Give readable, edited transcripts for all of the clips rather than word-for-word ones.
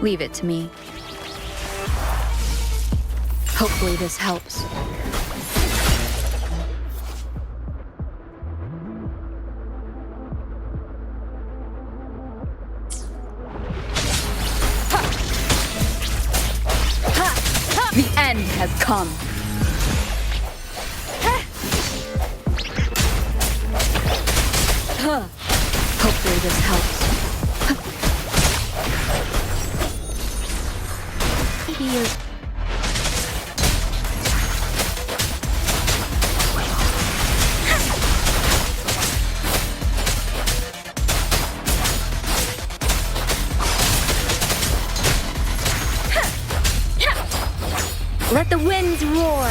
Leave it to me. Hopefully this helps. The end has come. Hopefully this helps. Maybe you... Let the winds roar!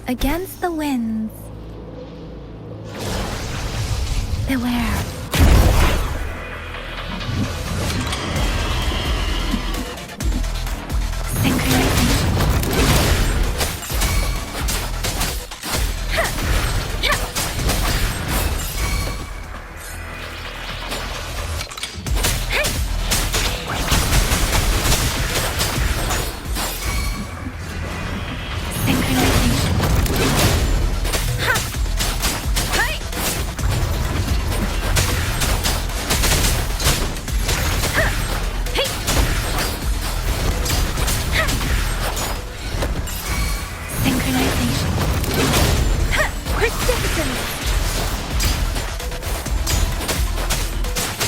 Against the winds. Beware.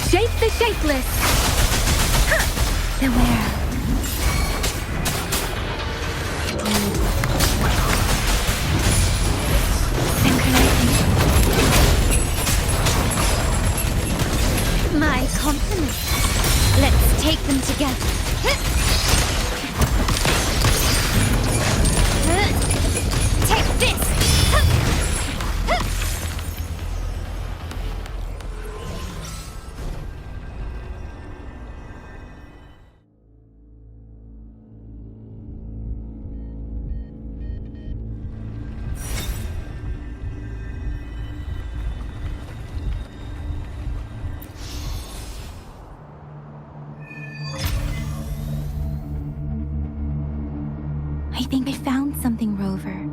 Shape the shapeless! Beware. Synchronization. My compliments. Let's take them together. Take this! I think I found something, Rover.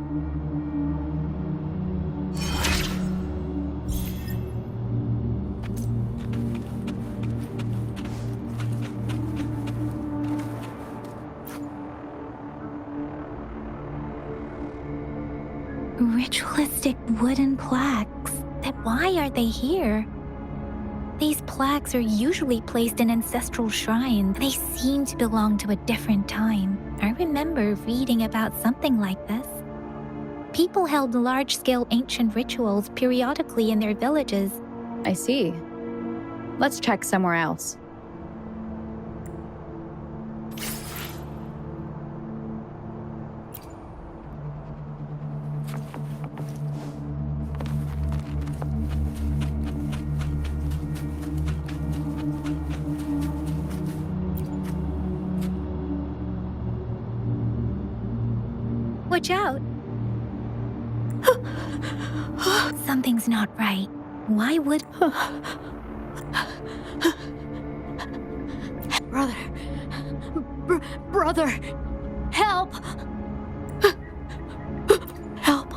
Ritualistic wooden plaques. But why are they here? These plaques are usually placed in ancestral shrines. They seem to belong to a different time. I remember reading about something like this. People held large-scale ancient rituals periodically in their villages. I see. Let's check somewhere else. Watch out! Something's not right. Why would... Brother! Help! Help!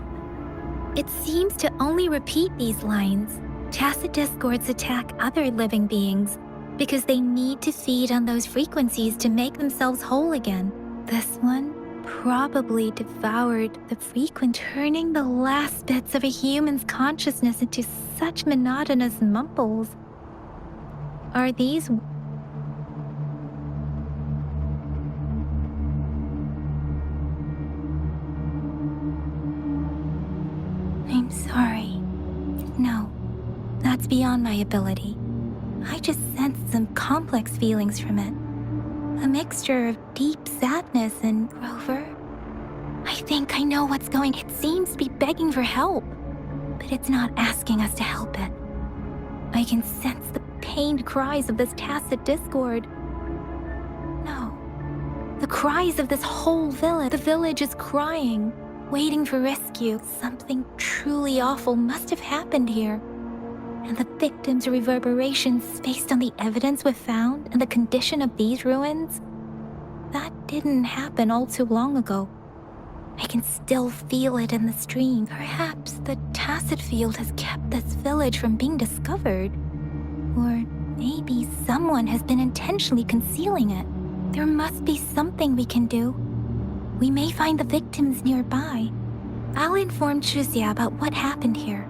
It seems to only repeat these lines. Tacit discords attack other living beings because they need to feed on those frequencies to make themselves whole again. This one probably devoured the frequent, turning the last bits of a human's consciousness into such monotonous mumbles. Are these... I'm sorry. No, that's beyond my ability. I just sensed some complex feelings from it. A mixture of deep sadness and, Rover, I think I know what's going. It seems to be begging for help, but it's not asking us to help it. I can sense the pained cries of this tacit discord. No, the cries of this whole village. The village is crying, waiting for rescue. Something truly awful must have happened here. And the victims' reverberations based on the evidence we've found and the condition of these ruins, that didn't happen all too long ago. I can still feel it in the stream. Perhaps the tacit field has kept this village from being discovered. Or maybe someone has been intentionally concealing it. There must be something we can do. We may find the victims nearby. I'll inform Chuzia about what happened here.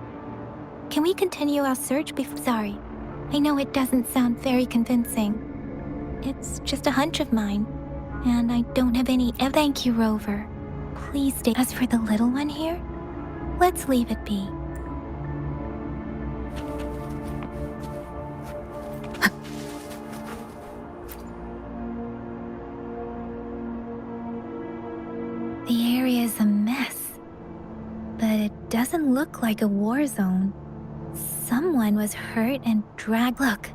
Can we continue our search before? Sorry, I know it doesn't sound very convincing. It's just a hunch of mine, and I don't have any Thank you, Rover. Please stay. As for the little one here, let's leave it be. The area is a mess, but it doesn't look like a war zone. Someone was hurt and dragged. Look,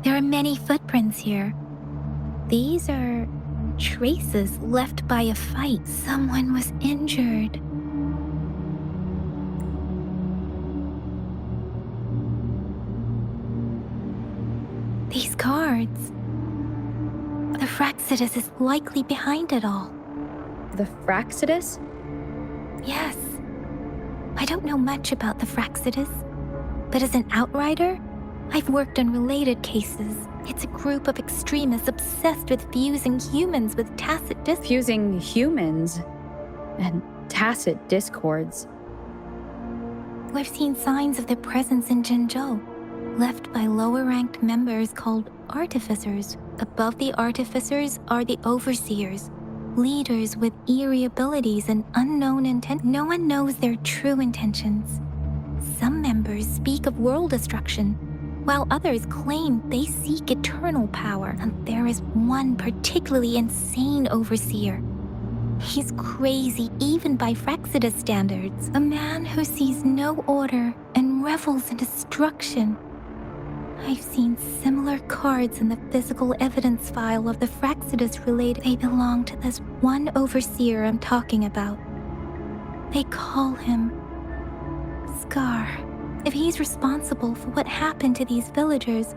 there are many footprints here. These are traces left by a fight. Someone was injured. These cards. The Fraxidus is likely behind it all. The Fraxidus? Yes. I don't know much about the Fraxidus, but as an outrider, I've worked on related cases. It's a group of extremists obsessed with fusing humans with tacit discords. Fusing humans and tacit discords. We've seen signs of their presence in Jinzhou, left by lower-ranked members called artificers. Above the artificers are the overseers, leaders with eerie abilities and unknown intent. No one knows their true intentions. Some members speak of world destruction, while others claim they seek eternal power. And there is one particularly insane overseer. He's crazy even by Fraxidus standards. A man who sees no order and revels in destruction. I've seen similar cards in the physical evidence file of the Fraxidus related. They belong to this one overseer I'm talking about. They call him Scar. If he's responsible for what happened to these villagers,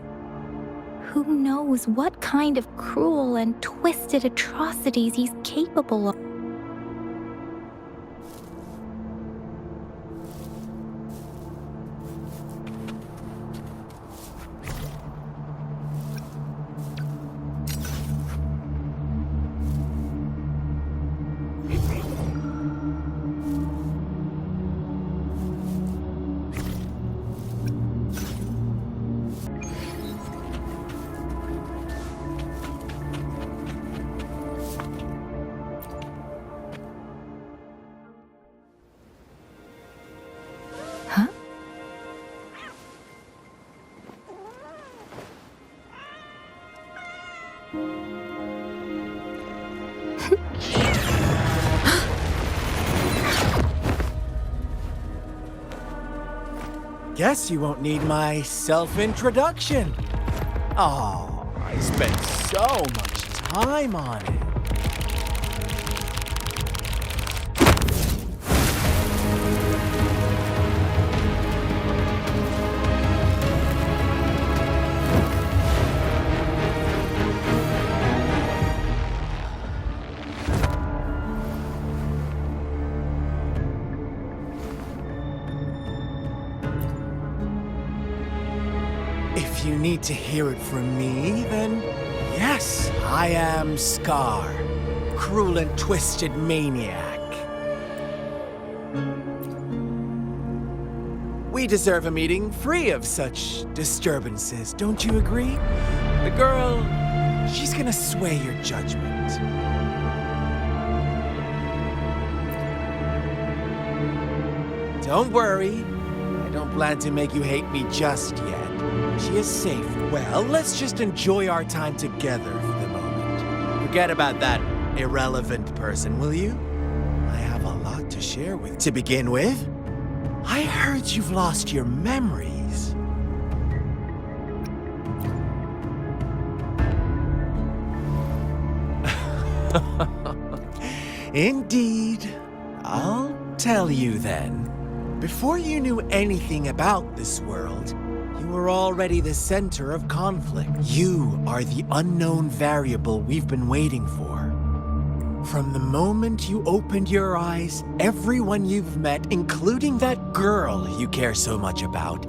who knows what kind of cruel and twisted atrocities he's capable of. Huh? Guess you won't need my self-introduction. Oh, I spent so much time on it. If you need to hear it from me, then yes, I am Scar, cruel and twisted maniac. We deserve a meeting free of such disturbances, don't you agree? The girl, she's gonna sway your judgment. Don't worry, I don't plan to make you hate me just yet. She is safe. Well, let's just enjoy our time together for the moment. Forget about that irrelevant person, will you? I have share with. To begin with, I heard you've lost your memories. Indeed. I'll tell you then. Before you knew anything about this world, you were already the center of conflict. You are the unknown variable we've been waiting for. From the moment you opened your eyes, everyone you've met, including that girl you care so much about,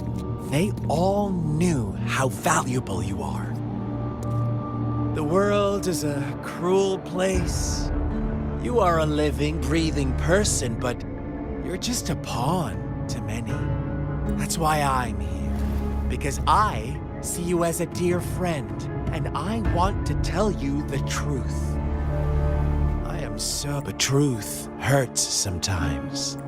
they all knew how valuable you are. The world is a cruel place. You are a living, breathing person, but you're just a pawn to many. That's why I'm here. Because I see you as a dear friend, and I want to tell you the truth. I am so... The truth hurts sometimes.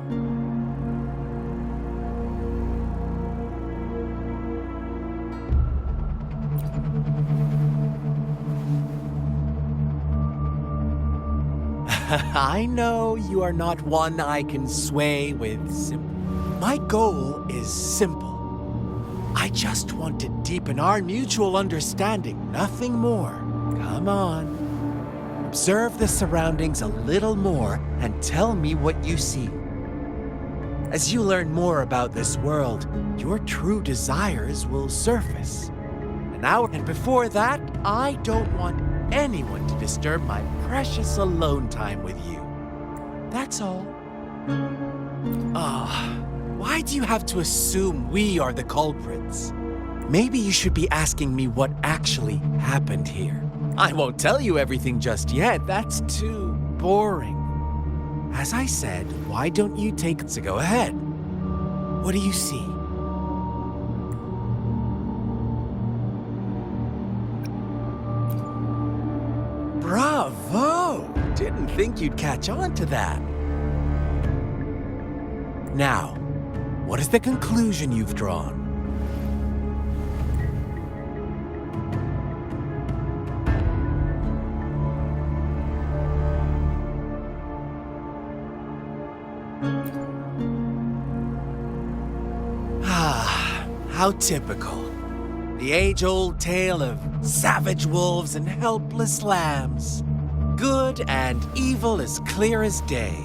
I know you are not one I can sway with simple. My goal is simple. I just want to deepen our mutual understanding, nothing more. Come on. Observe the surroundings a little more and tell me what you see. As you learn more about this world, your true desires will surface. And before that, I don't want anyone to disturb my precious alone time with you. That's all. Why do you have to assume we are the culprits? Maybe you should be asking me what actually happened here. I won't tell you everything just yet. That's too boring. As I said, why don't you take... So go ahead. What do you see? Bravo! Didn't think you'd catch on to that. Now, what is the conclusion you've drawn? How typical. The age-old tale of savage wolves and helpless lambs. Good and evil as clear as day.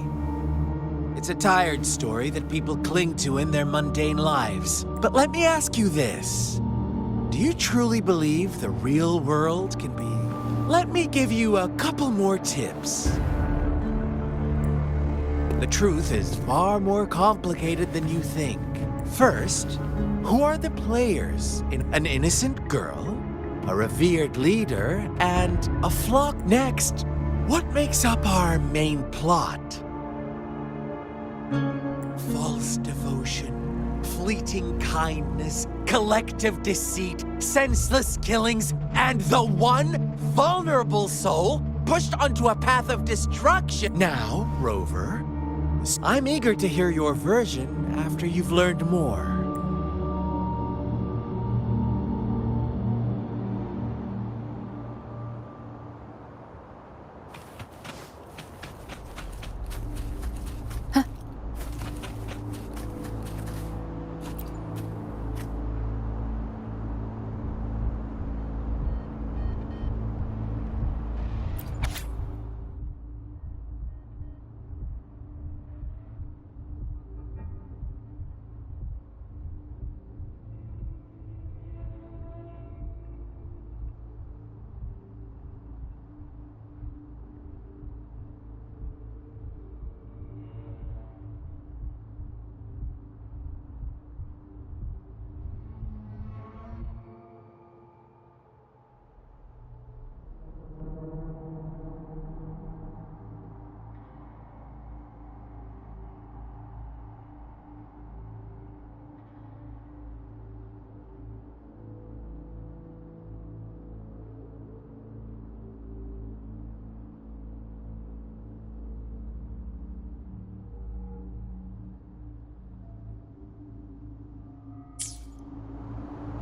It's a tired story that people cling to in their mundane lives. But let me ask you this. Do you truly believe the real world can be? Let me give you a couple more tips. The truth is far more complicated than you think. First, who are the players in an innocent girl, a revered leader, and a flock? Next, what makes up our main plot? False devotion, fleeting kindness, collective deceit, senseless killings, and the one vulnerable soul pushed onto a path of destruction. Now, Rover, I'm eager to hear your version after you've learned more.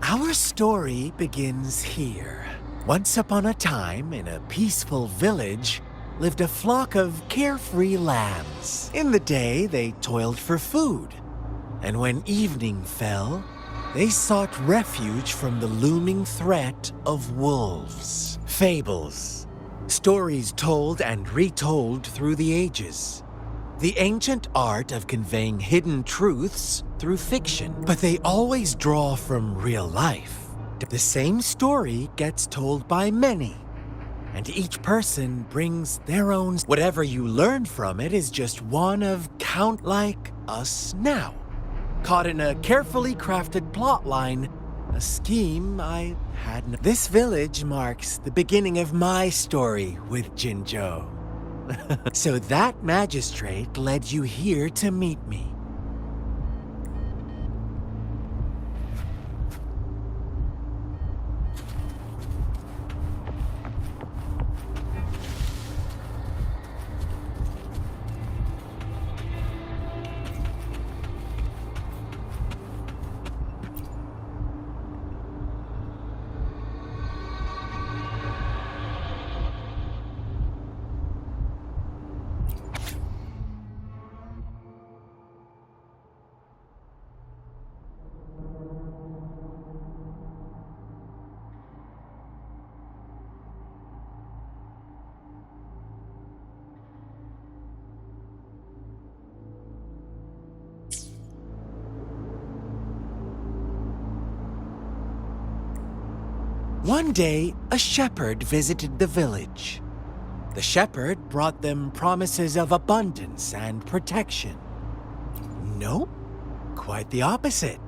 Our story begins here. Once upon a time, in a peaceful village, lived a flock of carefree lambs. In the day, they toiled for food, and when evening fell, they sought refuge from the looming threat of wolves. Fables, stories told and retold through the ages. The ancient art of conveying hidden truths through fiction, but they always draw from real life. The same story gets told by many, and each person brings their own. Whatever you learn from it is just one of count like us now. Caught in a carefully crafted plotline, a scheme I had no. This village marks the beginning of my story with Jinzhou. So that magistrate led you here to meet me. One day, a shepherd visited the village. The shepherd brought them promises of abundance and protection. Nope, quite the opposite.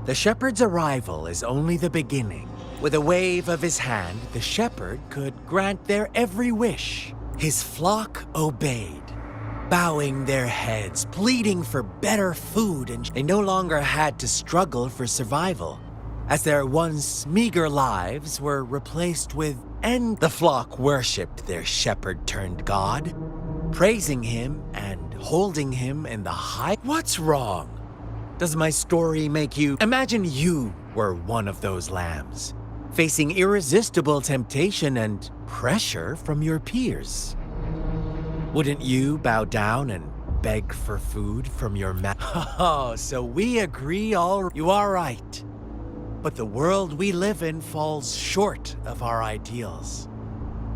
The shepherd's arrival is only the beginning. With a wave of his hand, the shepherd could grant their every wish. His flock obeyed, bowing their heads, pleading for better food, and they no longer had to struggle for survival, as their once meager lives were replaced with the flock worshipped their shepherd-turned-god, praising him and holding him in the high. What's wrong? Does my story make you... Imagine you were one of those lambs, facing irresistible temptation and pressure from your peers. Wouldn't you bow down and beg for food from your Oh, so we agree You are right. But the world we live in falls short of our ideals.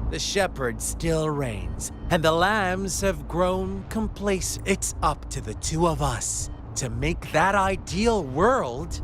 The shepherd still reigns, and the lambs have grown complacent. It's up to the two of us to make that ideal world.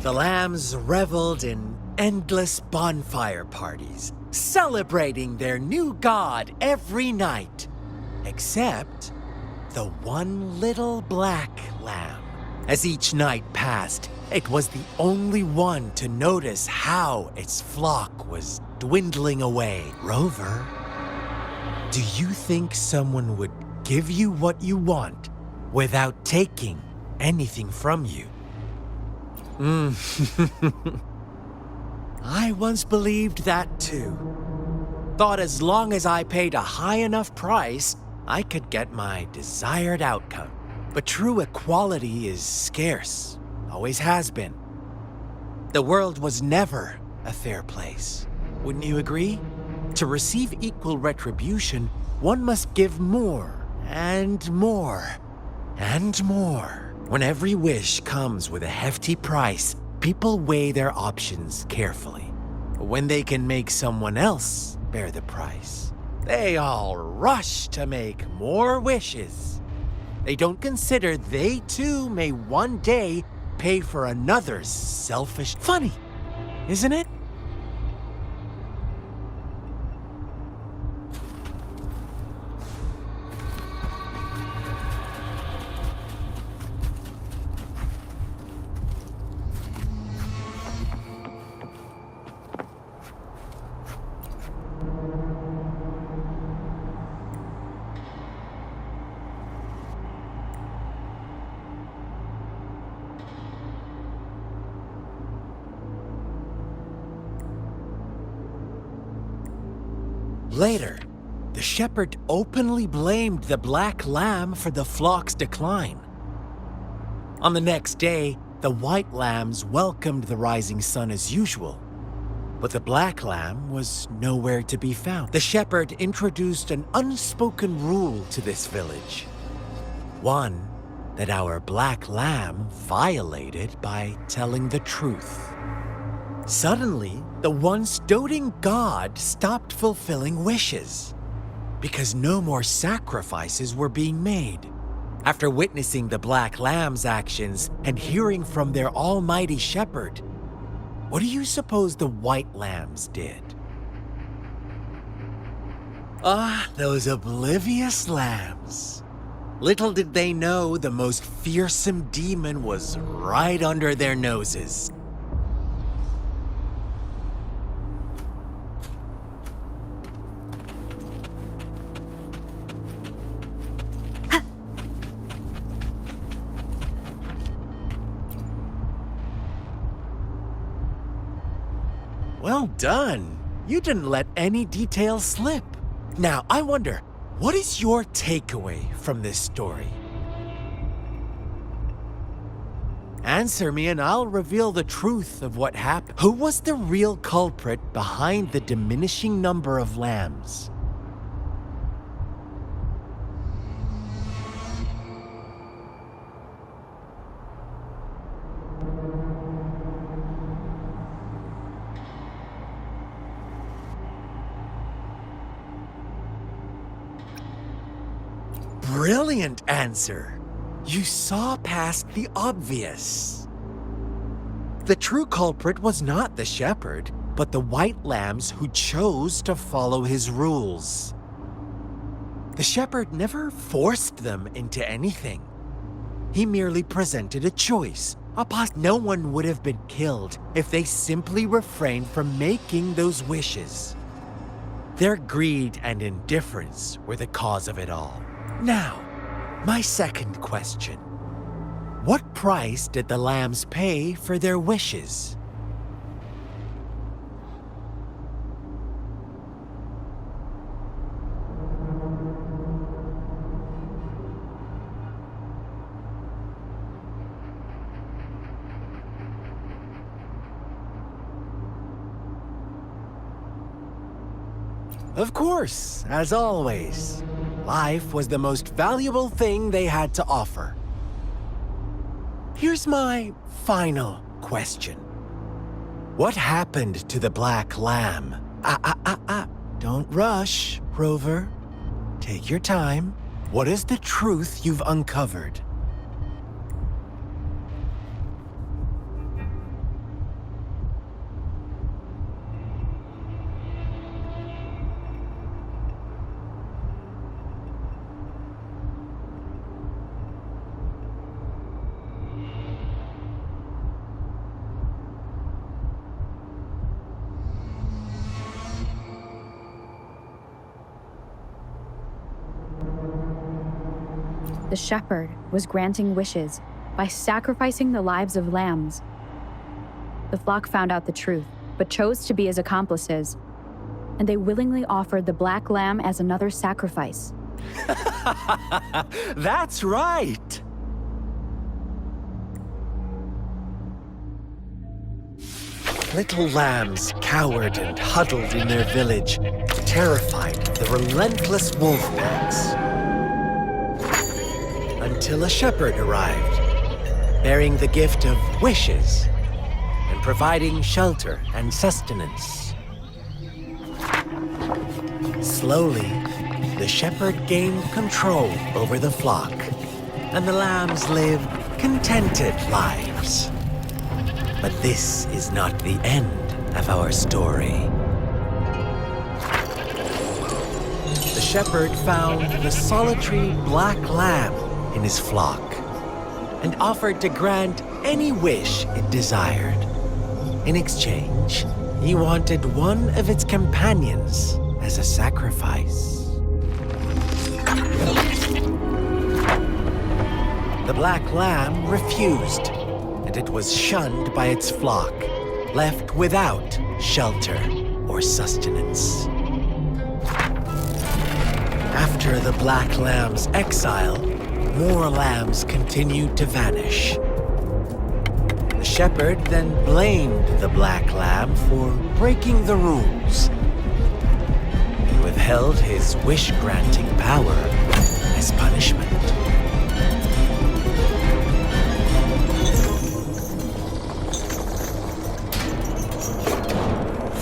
The lambs reveled in endless bonfire parties, celebrating their new god every night, except the one little black lamb. As each night passed, it was the only one to notice how its flock was dwindling away. Rover, do you think someone would give you what you want without taking anything from you? I once believed that too. Thought as long as I paid a high enough price, I could get my desired outcome. But true equality is scarce, always has been. The world was never a fair place. Wouldn't you agree? To receive equal retribution, one must give more and more and more. When every wish comes with a hefty price, people weigh their options carefully. But when they can make someone else bear the price, they all rush to make more wishes. They don't consider they too may one day pay for another's selfish... Funny, isn't it? Later, the shepherd openly blamed the black lamb for the flock's decline. On the next day, the white lambs welcomed the rising sun as usual, but the black lamb was nowhere to be found. The shepherd introduced an unspoken rule to this village. One that our black lamb violated by telling the truth. Suddenly, the once doting god stopped fulfilling wishes because no more sacrifices were being made. After witnessing the black lamb's actions and hearing from their almighty shepherd, what do you suppose the white lambs did? Ah, those oblivious lambs. Little did they know the most fearsome demon was right under their noses. Well done. You didn't let any details slip. Now, I wonder, what is your takeaway from this story? Answer me and I'll reveal the truth of what happened. Who was the real culprit behind the diminishing number of lambs? Brilliant answer. You saw past the obvious. The true culprit was not the shepherd, but the white lambs who chose to follow his rules. The shepherd never forced them into anything. He merely presented a choice. No one would have been killed if they simply refrained from making those wishes. Their greed and indifference were the cause of it all. Now, my second question. What price did the lambs pay for their wishes? Of course, as always. Life was the most valuable thing they had to offer. Here's my final question. What happened to the black lamb? Don't rush, Rover. Take your time. What is the truth you've uncovered? The shepherd was granting wishes by sacrificing the lives of lambs. The flock found out the truth, but chose to be his accomplices, and they willingly offered the black lamb as another sacrifice. That's right! Little lambs cowered and huddled in their village, terrified of the relentless wolf packs. Until a shepherd arrived, bearing the gift of wishes and providing shelter and sustenance. Slowly, the shepherd gained control over the flock, and the lambs lived contented lives. But this is not the end of our story. The shepherd found the solitary black lamb in his flock and offered to grant any wish it desired. In exchange, he wanted one of its companions as a sacrifice. The black lamb refused, and it was shunned by its flock, left without shelter or sustenance. After the Black Lamb's exile, more lambs continued to vanish. The shepherd then blamed the Black Lamb for breaking the rules. He withheld his wish-granting power as punishment.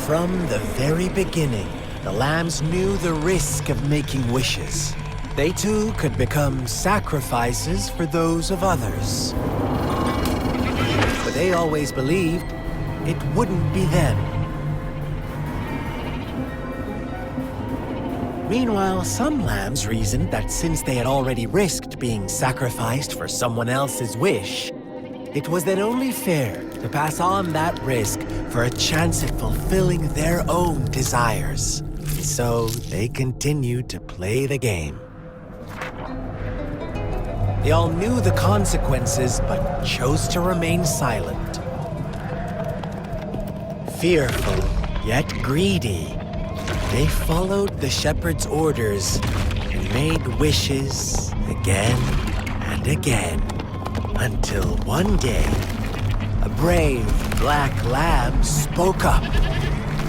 From the very beginning, the lambs knew the risk of making wishes. They too could become sacrifices for those of others. But they always believed it wouldn't be them. Meanwhile, some lambs reasoned that since they had already risked being sacrificed for someone else's wish, it was then only fair to pass on that risk for a chance at fulfilling their own desires. And so they continued to play the game. They all knew the consequences, but chose to remain silent. Fearful, yet greedy, they followed the shepherd's orders and made wishes again and again, until one day, a brave black lamb spoke up,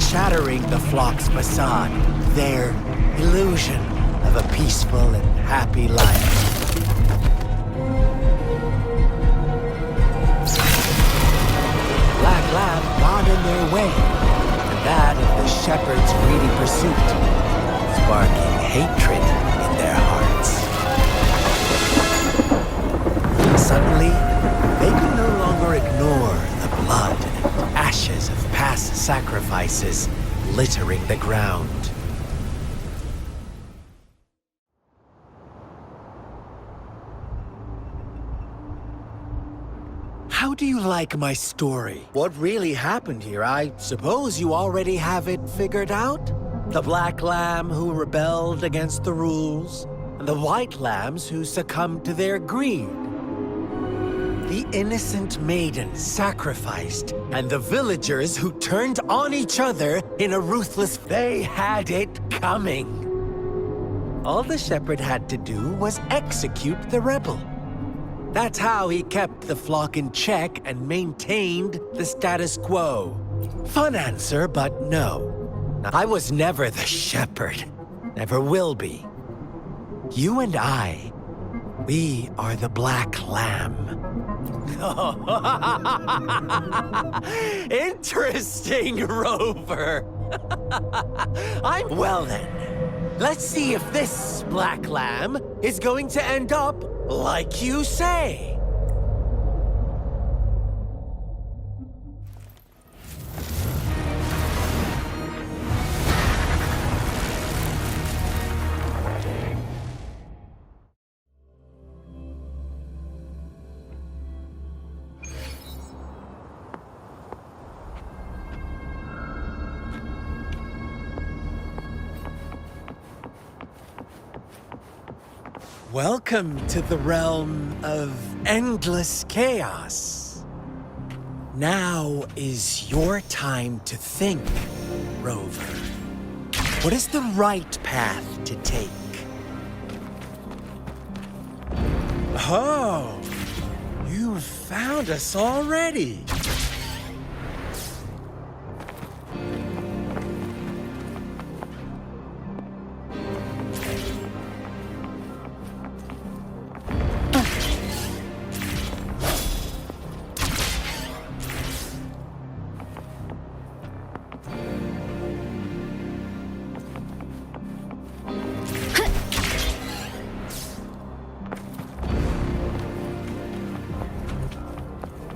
shattering the flock's facade, their illusion of a peaceful and happy life. Black Lamb got in their way, and that of the shepherd's greedy pursuit, sparking hatred in their hearts. Suddenly, they could no longer ignore the blood and ashes of past sacrifices littering the ground. How do you like my story? What really happened here? I suppose you already have it figured out? The black lamb who rebelled against the rules, and the white lambs who succumbed to their greed. The innocent maiden sacrificed, and the villagers who turned on each other in a ruthless... They had it coming. All the shepherd had to do was execute the rebel. That's how he kept the flock in check and maintained the status quo. Fun answer, but no. I was never the shepherd. Never will be. You and I, we are the black lamb. Interesting, Rover. Well then, let's see if this black lamb is going to end up like you say. Welcome to the realm of endless chaos. Now is your time to think, Rover. What is the right path to take? Oh, you've found us already.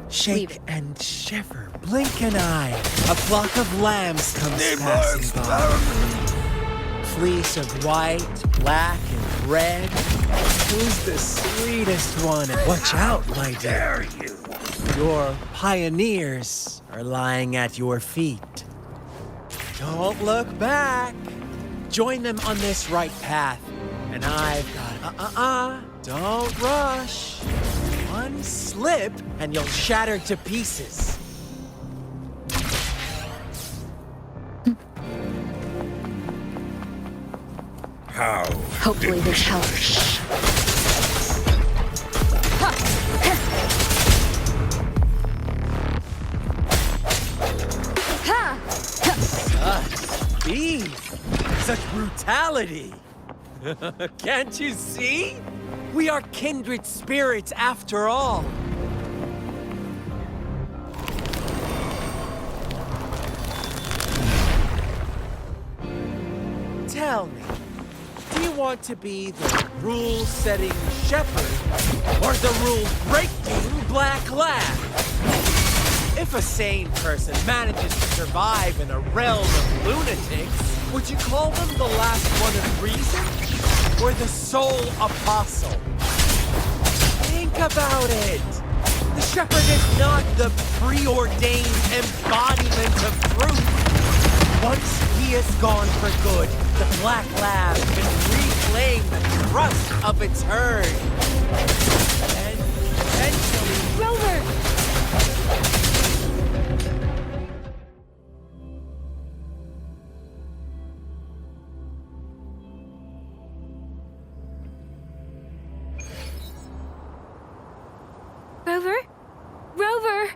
Shake and shiver, blink an eye. A flock of lambs comes passing by. Fleece of white, black, and red. Who's the sweetest one? Watch out, my dear. Your pioneers are lying at your feet. Don't look back. Join them on this right path. And I've got don't rush. One slip, and you'll shatter to pieces. How? Hopefully this helps. Beef! Such brutality! Can't you see? We are kindred spirits after all. Tell me, do you want to be the rule-setting shepherd or the rule-breaking black lab? If a sane person manages to survive in a realm of lunatics, would you call them the last one of reason or the sole apostle? Think about it. The shepherd is not the preordained embodiment of truth. Once he is gone for good, the black lab can reclaim the trust of its herd. And eventually... Rover! Rover? Rover!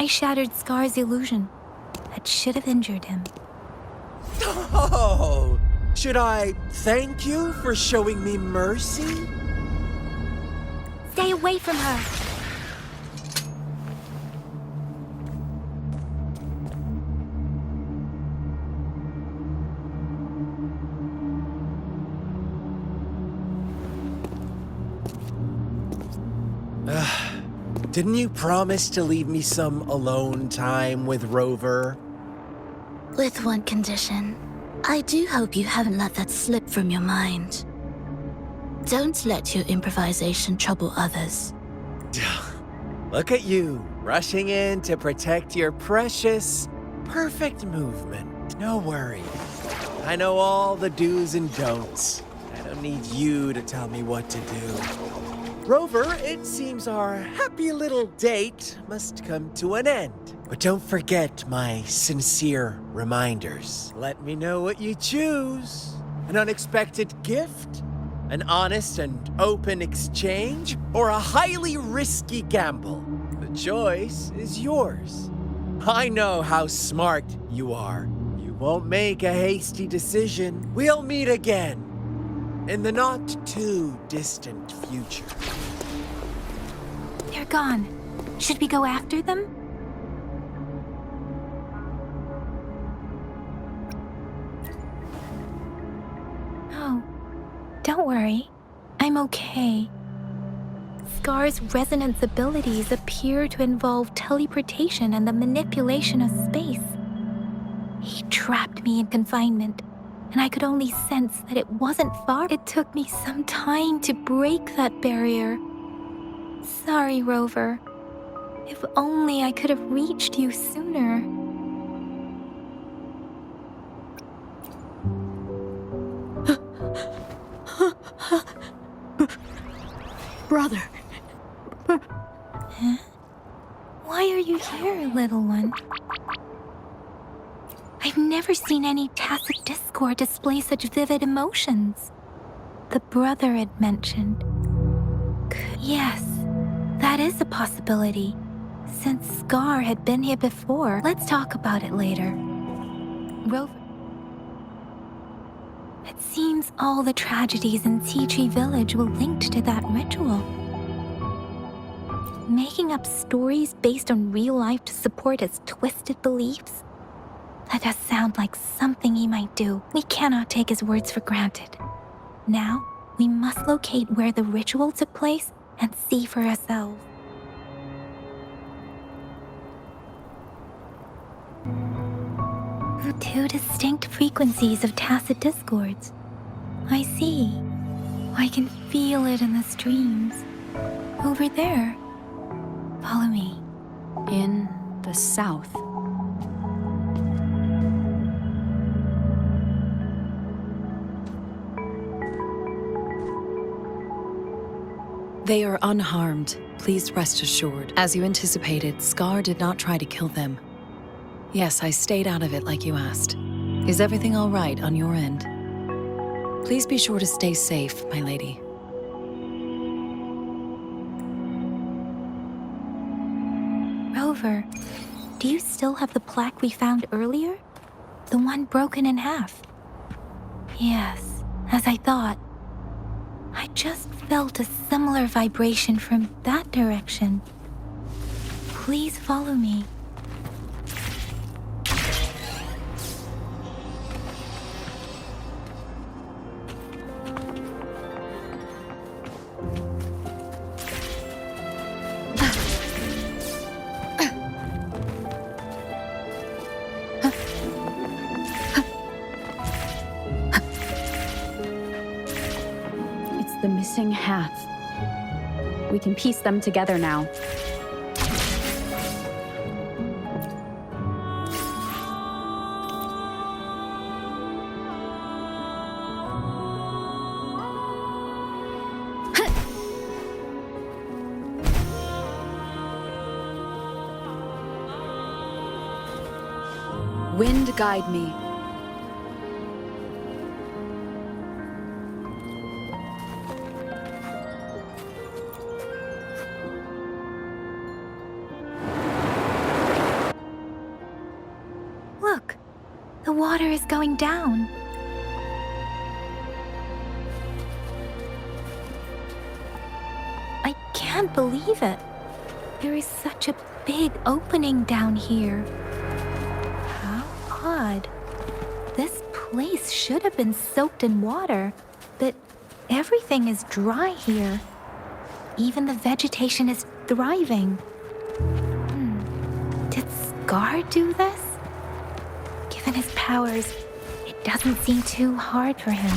I shattered Scar's illusion. That should have injured him. Oh! Should I thank you for showing me mercy? Stay away from her! Didn't you promise to leave me some alone time with Rover? With one condition. I do hope you haven't let that slip from your mind. Don't let your improvisation trouble others. Look at you, rushing in to protect your precious, perfect movement. No worries. I know all the do's and don'ts. I don't need you to tell me what to do. Rover, it seems our happy little date must come to an end. But don't forget my sincere reminders. Let me know what you choose. An unexpected gift? An honest and open exchange? Or a highly risky gamble? The choice is yours. I know how smart you are. You won't make a hasty decision. We'll meet again in the not-too-distant future. They're gone. Should we go after them? Oh, don't worry. I'm okay. Scar's resonance abilities appear to involve teleportation and the manipulation of space. He trapped me in confinement, and I could only sense that it wasn't far. It took me some time to break that barrier. Sorry, Rover. If only I could have reached you sooner. Brother. Huh? Why are you here, little one? I've never seen any tacit discord display such vivid emotions. The brother had mentioned. Yes, that is a possibility. Since Scar had been here before, let's talk about it later. Rover. It seems all the tragedies in Tea Tree Village were linked to that ritual. Making up stories based on real life to support his twisted beliefs? That does sound like something he might do. We cannot take his words for granted. Now, we must locate where the ritual took place and see for ourselves. Two distinct frequencies of tacit discords. I see. I can feel it in the streams. Over there. Follow me. In the south. They are unharmed. Please rest assured. As you anticipated, Scar did not try to kill them. Yes, I stayed out of it like you asked. Is everything all right on your end? Please be sure to stay safe, my lady. Rover, do you still have the plaque we found earlier? The one broken in half? Yes, as I thought. I just felt a similar vibration from that direction. Please follow me. It's the missing half. We can piece them together now. Wind guide me. Look, the water is going down. I can't believe it. There is such a big opening down here. How odd. This place should have been soaked in water, but everything is dry here. Even the vegetation is thriving. Did Scar do this? Given his powers, it doesn't seem too hard for him.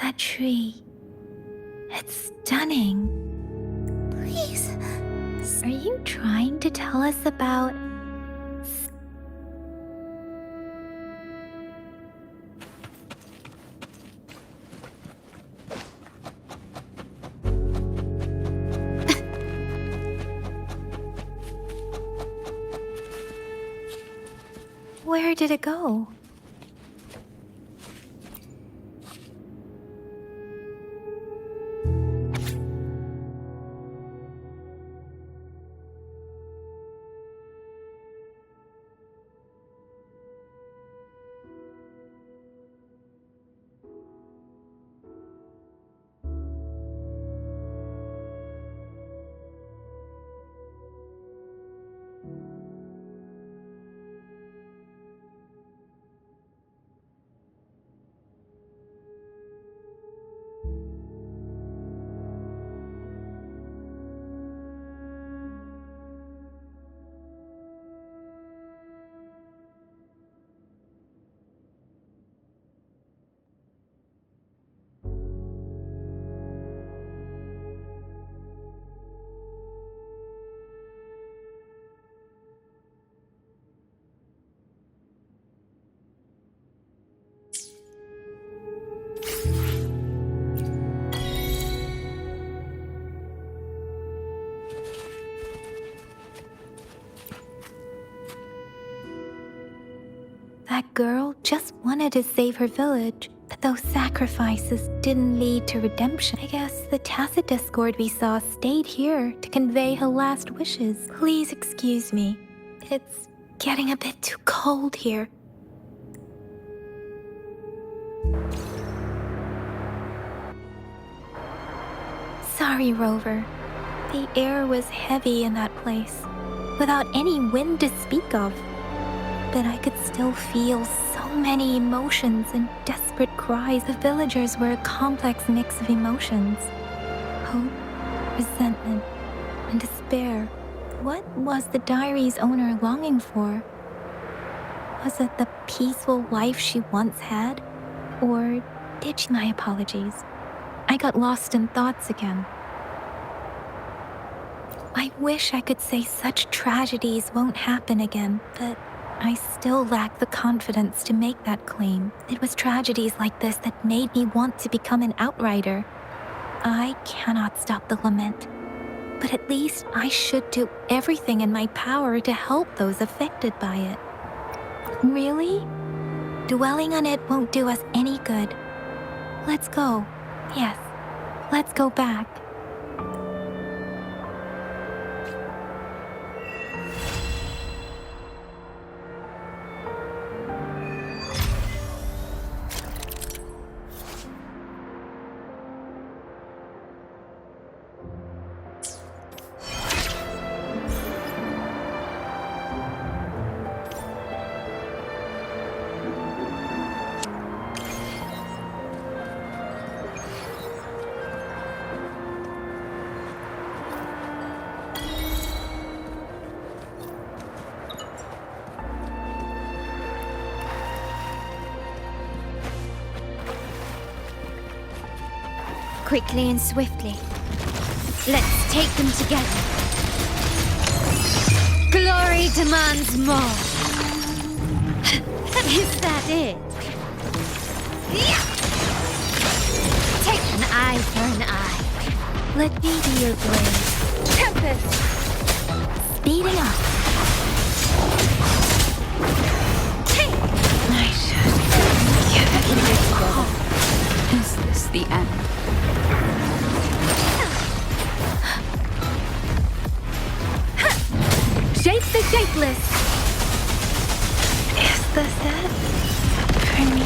That tree. It's stunning. Please. Are you trying to tell us about... Where did it go? That girl just wanted to save her village, but those sacrifices didn't lead to redemption. I guess the tacit discord we saw stayed here to convey her last wishes. Please excuse me. It's getting a bit too cold here. Sorry, Rover. The air was heavy in that place, without any wind to speak of. But I could still feel so many emotions and desperate cries. The villagers were a complex mix of emotions. Hope, resentment, and despair. What was the diary's owner longing for? Was it the peaceful life she once had? Or did she? My apologies. I got lost in thoughts again. I wish I could say such tragedies won't happen again, but I still lack the confidence to make that claim. It was tragedies like this that made me want to become an outrider. I cannot stop the lament, but at least I should do everything in my power to help those affected by it. Really? Dwelling on it won't do us any good. Let's go. Yes, let's go back. Quickly and swiftly. Let's take them together. Glory demands more. Is that it? Take an eye for an eye. Let me be your blade. Tempest! Speeding up. I should get it together. Is this the end? Shape the shapeless. Is this it? For me?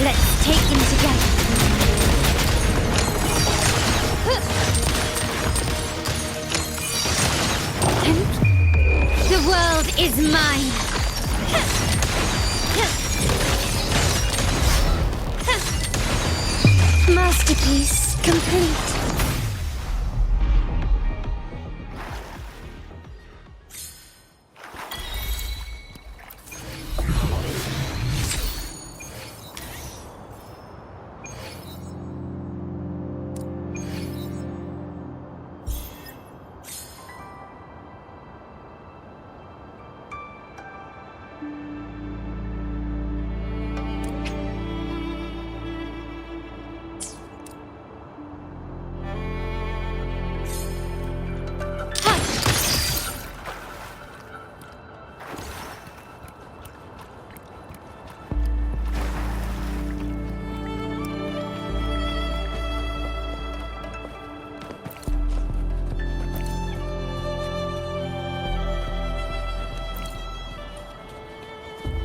Let's take them together. The world is mine. Masterpiece complete.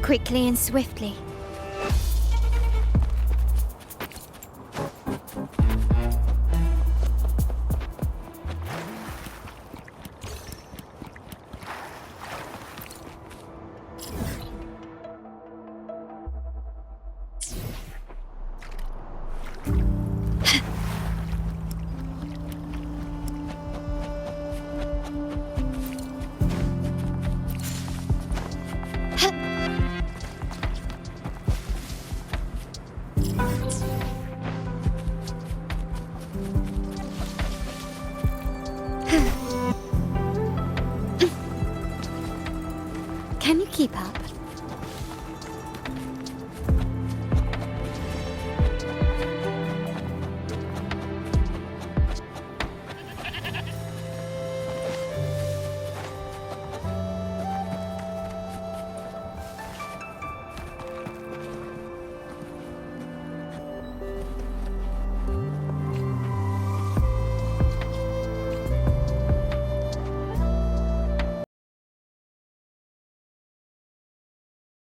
Quickly and swiftly.